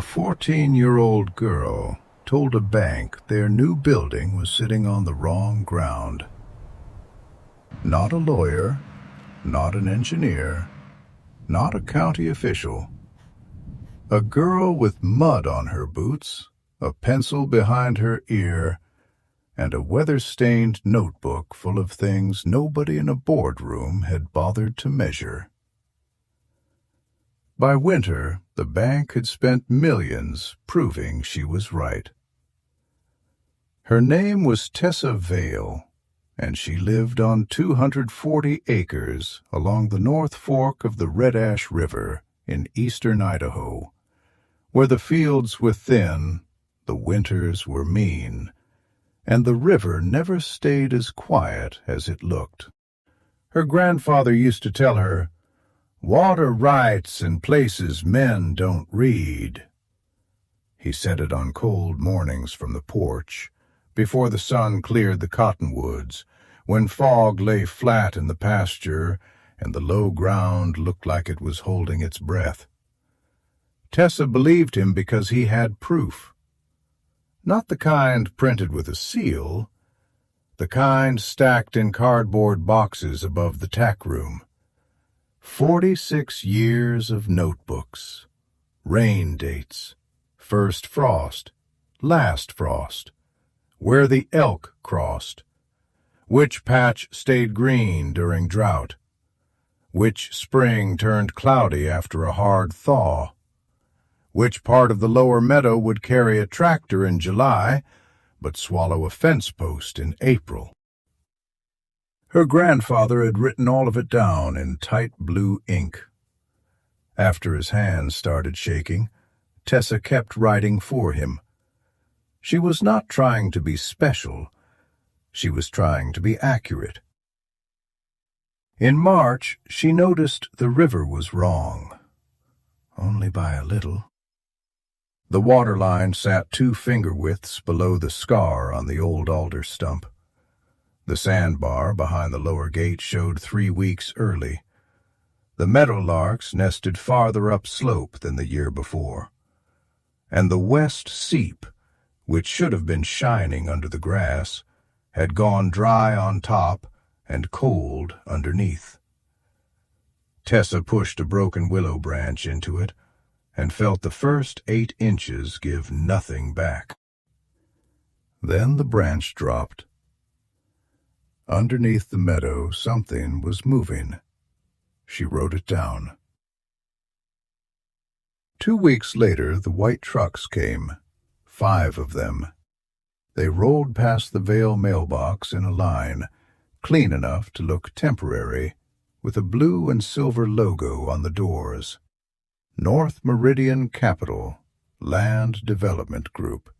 14-year-old girl told a bank their new building was sitting on the wrong ground. Not a lawyer, not an engineer, not a county official. A girl with mud on her boots, a pencil behind her ear, and a weather-stained notebook full of things nobody in a boardroom had bothered to measure. By winter, the bank had spent millions proving she was right. Her name was Tessa Vail, and she lived on 240 acres along the North Fork of the Red Ash River in eastern Idaho, where the fields were thin, the winters were mean, and the river never stayed as quiet as it looked. Her grandfather used to tell her, "Water writes in places men don't read." He said it on cold mornings from the porch, before the sun cleared the cottonwoods, when fog lay flat in the pasture and the low ground looked like it was holding its breath. Tessa believed him because he had proof. Not the kind printed with a seal, the kind stacked in cardboard boxes above the tack room. 46 years of notebooks, rain dates, first frost, last frost, where the elk crossed, which patch stayed green during drought, which spring turned cloudy after a hard thaw, which part of the lower meadow would carry a tractor in July, but swallow a fence post in April. Her grandfather had written all of it down in tight blue ink. After his hands started shaking, Tessa kept writing for him. She was not trying to be special. She was trying to be accurate. In March, she noticed the river was wrong, only by a little. The water line sat 2 finger-widths below the scar on the old alder stump. The sandbar behind the lower gate showed 3 weeks early. The meadowlarks nested farther upslope than the year before. And the west seep, which should have been shining under the grass, had gone dry on top and cold underneath. Tessa pushed a broken willow branch into it and felt the first 8 inches give nothing back. Then the branch dropped. Underneath the meadow, something was moving. She wrote it down. 2 weeks later, the white trucks came, 5 of them. They rolled past the Vail mailbox in a line, clean enough to look temporary, with a blue and silver logo on the doors. North Meridian Capital, Land Development Group.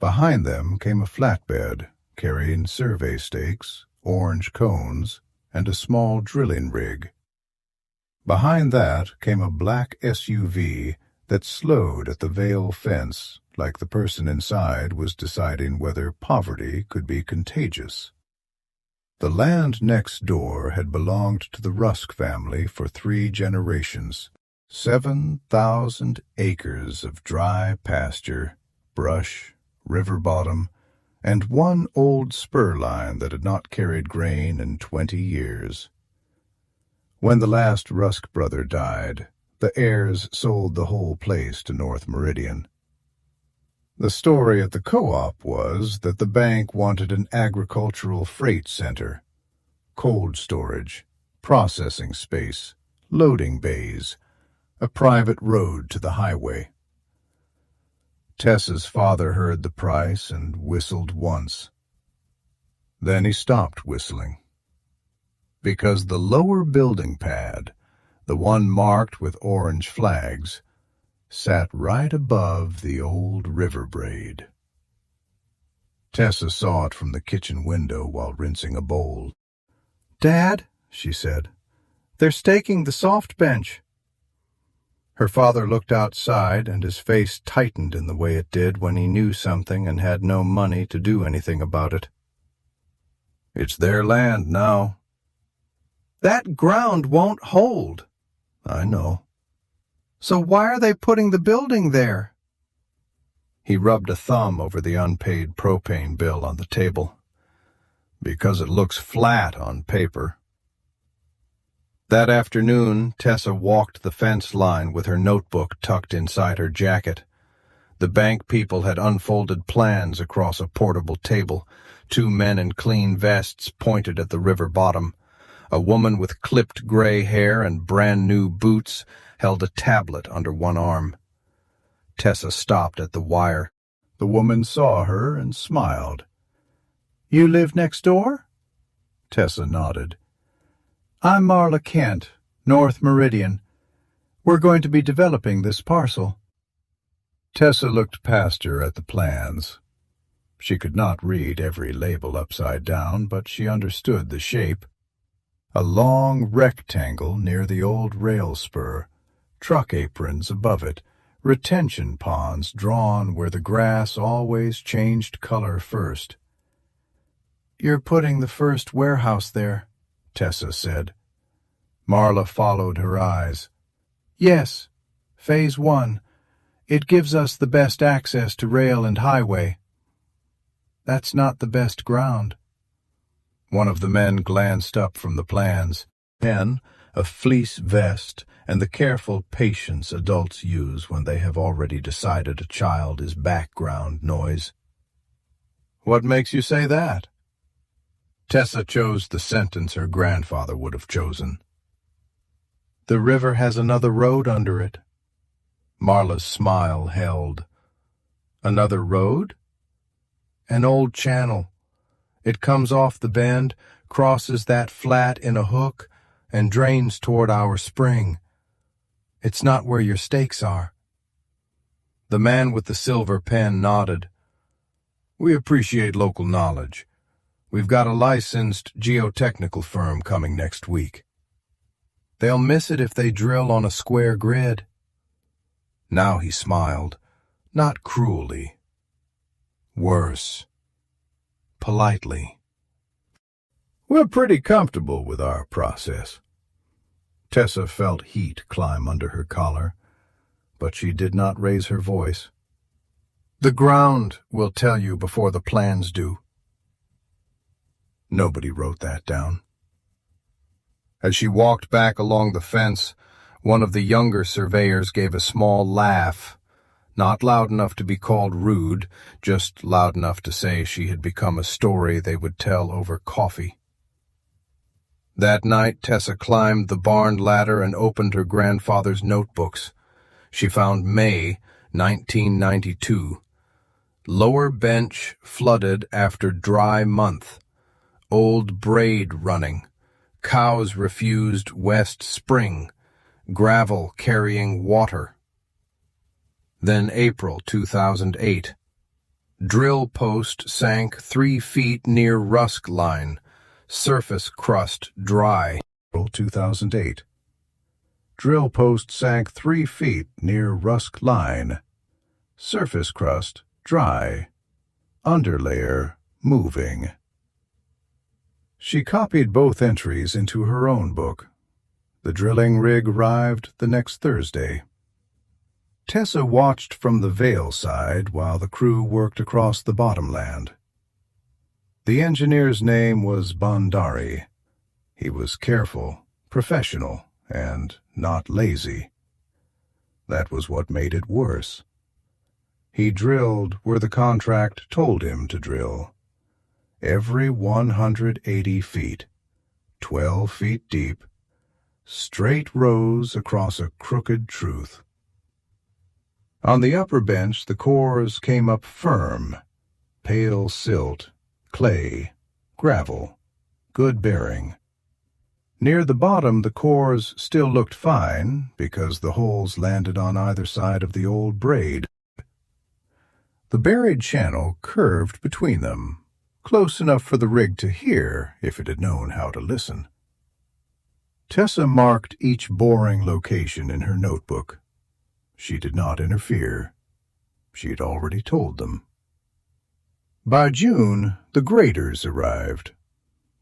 Behind them came a flatbed, carrying survey stakes, orange cones, and a small drilling rig. Behind that came a black SUV that slowed at the Vail fence like the person inside was deciding whether poverty could be contagious. The land next door had belonged to the Rusk family for 3 generations. 7,000 acres of dry pasture, brush, river bottom, and 1 old spur line that had not carried grain in 20 years. When the last Rusk brother died, the heirs sold the whole place to North Meridian. The story at the co-op was that the bank wanted an agricultural freight center, cold storage, processing space, loading bays, a private road to the highway. Tessa's father heard the price and whistled once. Then he stopped whistling. Because the lower building pad, the one marked with orange flags, sat right above the old river braid. Tessa saw it from the kitchen window while rinsing a bowl. "Dad," she said, "they're staking the soft bench." Her father looked outside, and his face tightened in the way it did when he knew something and had no money to do anything about it. "It's their land now." "That ground won't hold." "I know." So why are they putting the building there? He rubbed a thumb over the unpaid propane bill on the table. Because it looks flat on paper. That afternoon, Tessa walked the fence line with her notebook tucked inside her jacket. The bank people had unfolded plans across a portable table. 2 men in clean vests pointed at the river bottom. A woman with clipped gray hair and brand-new boots held a tablet under one arm. Tessa stopped at the wire. The woman saw her and smiled. "You live next door?" Tessa nodded. "I'm Marla Kent, North Meridian. We're going to be developing this parcel." Tessa looked past her at the plans. She could not read every label upside down, but she understood the shape. A long rectangle near the old rail spur, truck aprons above it, retention ponds drawn where the grass always changed color first. "You're putting the first warehouse there," Tessa said. Marla followed her eyes. "Yes, Phase 1. It gives us the best access to rail and highway." "That's not the best ground." One of the men glanced up from the plans. Then, a fleece vest and the careful patience adults use when they have already decided a child is background noise. "What makes you say that?" Tessa chose the sentence her grandfather would have chosen. "The river has another road under it." Marla's smile held. "Another road?" "An old channel. It comes off the bend, crosses that flat in a hook, and drains toward our spring. It's not where your stakes are." The man with the silver pen nodded. "We appreciate local knowledge. We've got a licensed geotechnical firm coming next week. They'll miss it if they drill on a square grid." Now he smiled, not cruelly. Worse. Politely. "We're pretty comfortable with our process." Tessa felt heat climb under her collar, but she did not raise her voice. "The ground will tell you before the plans do." Nobody wrote that down. As she walked back along the fence, one of the younger surveyors gave a small laugh, not loud enough to be called rude, just loud enough to say she had become a story they would tell over coffee. That night, Tessa climbed the barn ladder and opened her grandfather's notebooks. She found May, 1992. Lower bench flooded after dry month. Old braid running. Cows refused west spring. Gravel carrying water. Then April 2008. Drill post sank 3 feet near Rusk Line. Surface crust dry. April 2008. Drill post sank 3 feet near Rusk Line. Surface crust dry. Underlayer moving. She copied both entries into her own book. The drilling rig arrived the next Thursday. Tessa watched from the Vail side while the crew worked across the bottomland. The engineer's name was Bhandari. He was careful, professional, and not lazy. That was what made it worse. He drilled where the contract told him to drill. Every 180 feet, 12 feet deep, straight rows across a crooked truth. On the upper bench, the cores came up firm, pale silt, clay, gravel, good bearing. Near the bottom, the cores still looked fine because the holes landed on either side of the old braid. The buried channel curved between them, close enough for the rig to hear if it had known how to listen. Tessa marked each boring location in her notebook. She did not interfere. She had already told them. By June, the graders arrived.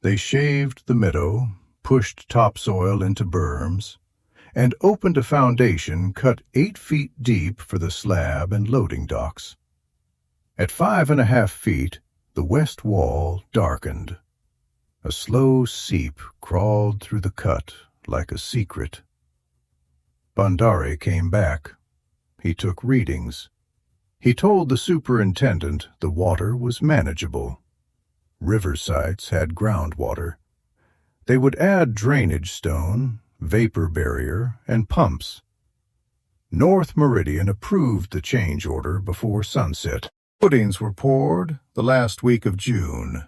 They shaved the meadow, pushed topsoil into berms, and opened a foundation cut 8 feet deep for the slab and loading docks. At 5.5 feet, the west wall darkened. A slow seep crawled through the cut like a secret. Bandari came back. He took readings. He told the superintendent the water was manageable. River sites had groundwater. They would add drainage stone, vapor barrier, and pumps. North Meridian approved the change order before sunset. Footings were poured the last week of June.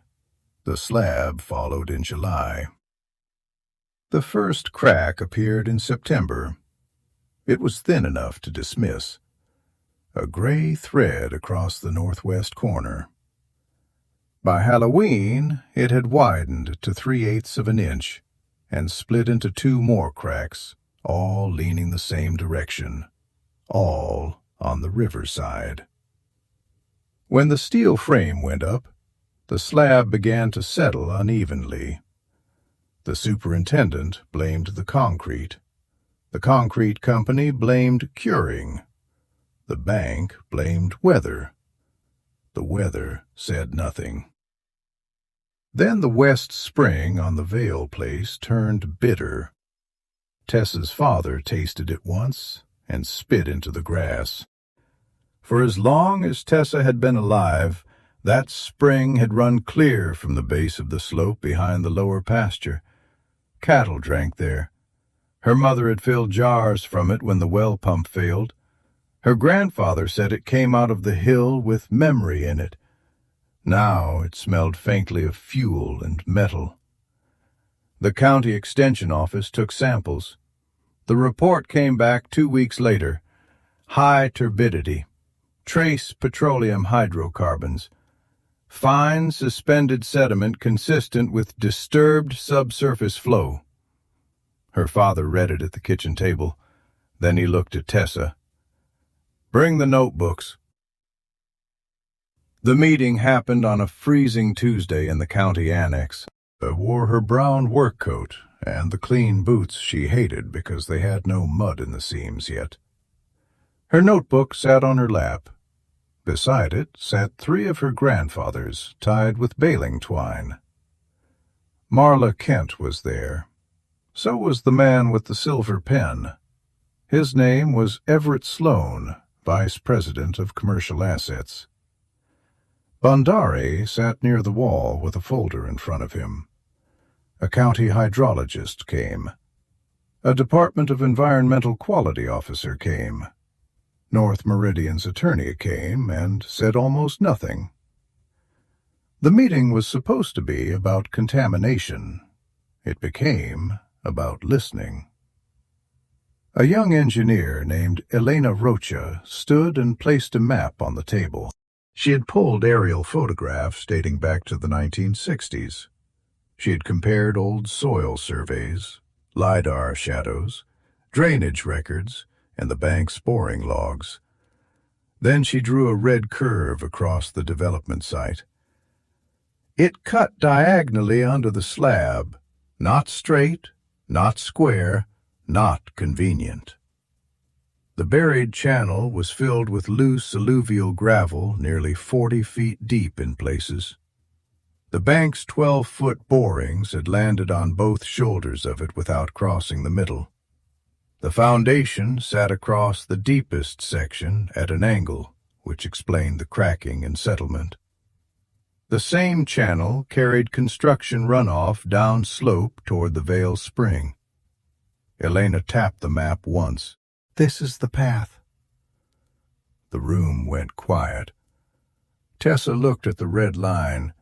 The slab followed in July. The first crack appeared in September. It was thin enough to dismiss. A gray thread across the northwest corner. By Halloween, it had widened to 3/8 of an inch and split into 2 more cracks, all leaning the same direction, all on the riverside. When the steel frame went up, the slab began to settle unevenly. The superintendent blamed the concrete. The concrete company blamed curing. The bank blamed weather. The weather said nothing. Then the west spring on the Vail place turned bitter. Tessa's father tasted it once and spit into the grass. For as long as Tessa had been alive, that spring had run clear from the base of the slope behind the lower pasture. Cattle drank there. Her mother had filled jars from it when the well pump failed. Her grandfather said it came out of the hill with memory in it. Now it smelled faintly of fuel and metal. The county extension office took samples. The report came back 2 weeks later. High turbidity. Trace petroleum hydrocarbons. Fine suspended sediment consistent with disturbed subsurface flow. Her father read it at the kitchen table. Then he looked at Tessa. "Bring the notebooks." The meeting happened on a freezing Tuesday in the county annex. Tessa wore her brown work coat and the clean boots she hated because they had no mud in the seams yet. Her notebook sat on her lap. Beside it sat 3 of her grandfathers tied with baling twine. Marla Kent was there. So was the man with the silver pen. His name was Everett Sloan, Vice President of Commercial Assets. Bandari sat near the wall with a folder in front of him. A county hydrologist came. A Department of Environmental Quality officer came. North Meridian's attorney came and said almost nothing. The meeting was supposed to be about contamination. It became about listening. A young engineer named Elena Rocha stood and placed a map on the table. She had pulled aerial photographs dating back to the 1960s. She had compared old soil surveys, LiDAR shadows, drainage records, and the bank's boring logs. Then she drew a red curve across the development site. It cut diagonally under the slab, not straight, not square, not convenient. The buried channel was filled with loose alluvial gravel nearly 40 feet deep in places. The bank's 12-foot borings had landed on both shoulders of it without crossing the middle. The foundation sat across the deepest section at an angle, which explained the cracking and settlement. The same channel carried construction runoff down slope toward the Vail Spring. Elena tapped the map once. "This is the path." The room went quiet. Tessa looked at the red line.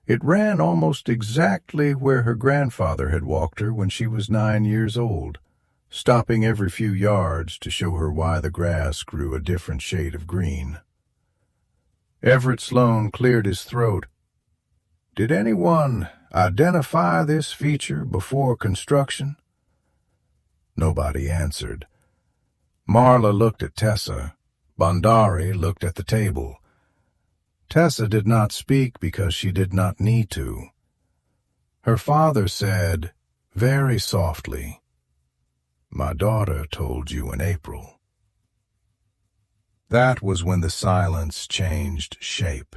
It ran almost exactly where her grandfather had walked her when she was 9 years old, stopping every few yards to show her why the grass grew a different shade of green. Everett Sloan cleared his throat. "Did anyone identify this feature before construction?" Nobody answered. Marla looked at Tessa. Bandari looked at the table. Tessa did not speak because she did not need to. Her father said, very softly, My daughter told you in April. That was when the silence changed shape.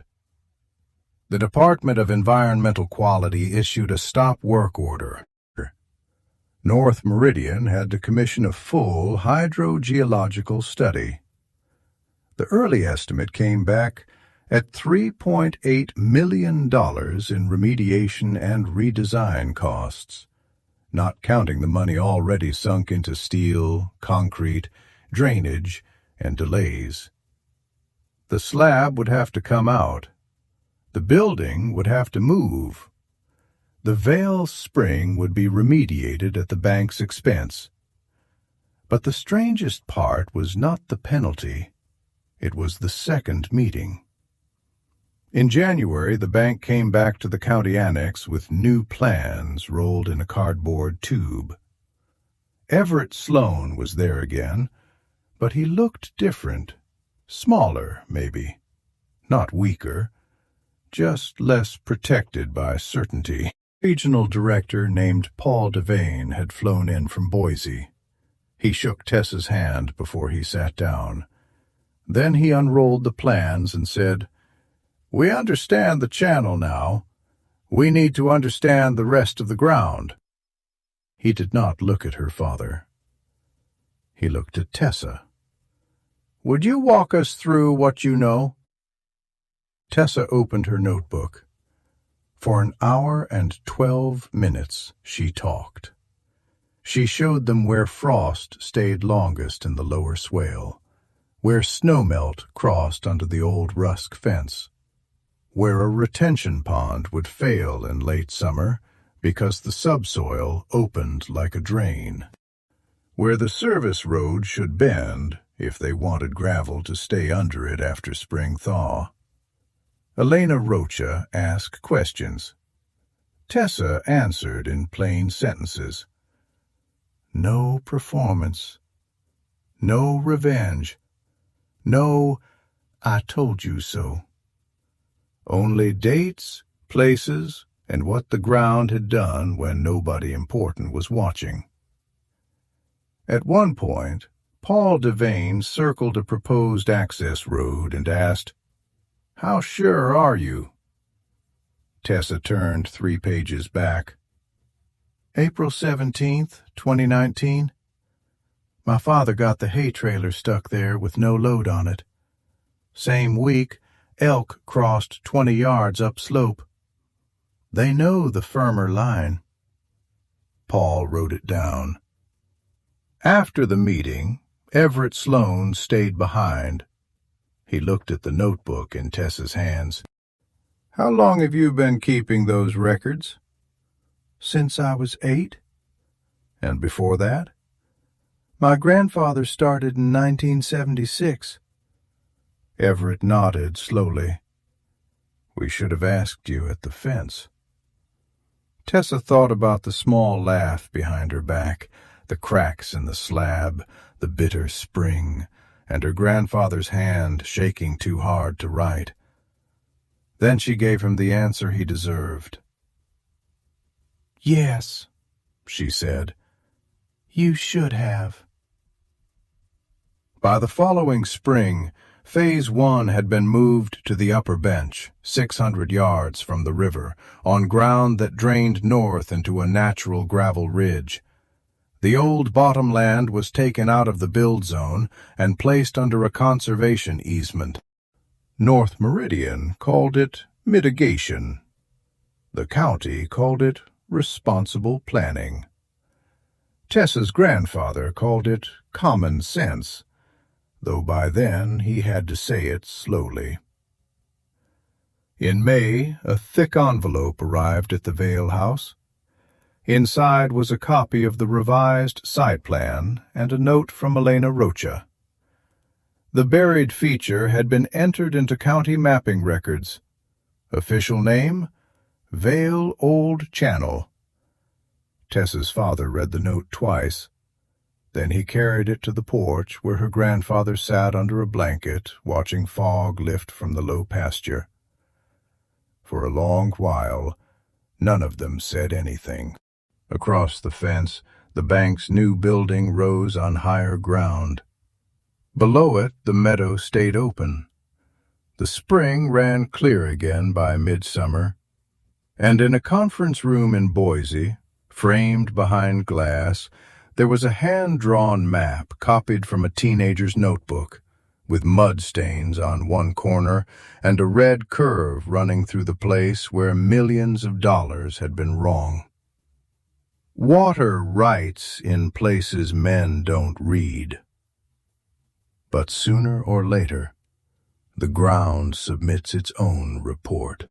The Department of Environmental Quality issued a stop work order. North Meridian had to commission a full hydrogeological study. The early estimate came back at $3.8 million in remediation and redesign costs, not counting the money already sunk into steel, concrete, drainage, and delays. The slab would have to come out. The building would have to move. The Vail spring would be remediated at the bank's expense. But the strangest part was not the penalty. It was the second meeting. In January, the bank came back to the county annex with new plans rolled in a cardboard tube. Everett Sloan was there again, but he looked different. Smaller, maybe. Not weaker. Just less protected by certainty. A regional director named Paul Devane had flown in from Boise. He shook Tessa's hand before he sat down. Then he unrolled the plans and said, "We understand the channel now. We need to understand the rest of the ground." He did not look at her father. He looked at Tessa. "Would you walk us through what you know?" Tessa opened her notebook. For an hour and 12 minutes she talked. She showed them where frost stayed longest in the lower swale, where snowmelt crossed under the old Rusk fence, where a retention pond would fail in late summer because the subsoil opened like a drain, where the service road should bend if they wanted gravel to stay under it after spring thaw. Elena Rocha asked questions. Tessa answered in plain sentences. No performance. No revenge. No, "I told you so." Only dates, places, and what the ground had done when nobody important was watching. At one point, Paul Devane circled a proposed access road and asked, "How sure are you?" Tessa turned 3 pages back. April 17th, 2019. My father got the hay trailer stuck there with no load on it. Same week, elk crossed 20 yards upslope. They know the firmer line. Paul wrote it down. After the meeting, Everett Sloan stayed behind. He looked at the notebook in Tessa's hands. "How long have you been keeping those records?" "Since I was 8. "And before that?" "My grandfather started in 1976. Everett nodded slowly. "We should have asked you at the fence." Tessa thought about the small laugh behind her back, the cracks in the slab, the bitter spring, and her grandfather's hand shaking too hard to write. Then she gave him the answer he deserved. "Yes," she said, "you should have." By the following spring, Phase 1 had been moved to the upper bench, 600 yards from the river, on ground that drained north into a natural gravel ridge. The old bottomland was taken out of the build zone and placed under a conservation easement. North Meridian called it mitigation. The county called it responsible planning. Tessa's grandfather called it common sense, though by then he had to say it slowly. In May, a thick envelope arrived at the Vail house. Inside was a copy of the revised site plan and a note from Elena Rocha. The buried feature had been entered into county mapping records. Official name, Vail Old Channel. Tessa's father read the note twice. Then he carried it to the porch where her grandfather sat under a blanket, watching fog lift from the low pasture. For a long while, none of them said anything. Across the fence, The bank's new building rose on higher ground. Below it, the meadow stayed open. The spring ran clear again by midsummer, and in a conference room in Boise, framed behind glass, there was a hand-drawn map copied from a teenager's notebook, with mud stains on one corner and a red curve running through the place where millions of dollars had been wrong. Water writes in places men don't read. But sooner or later, the ground submits its own report.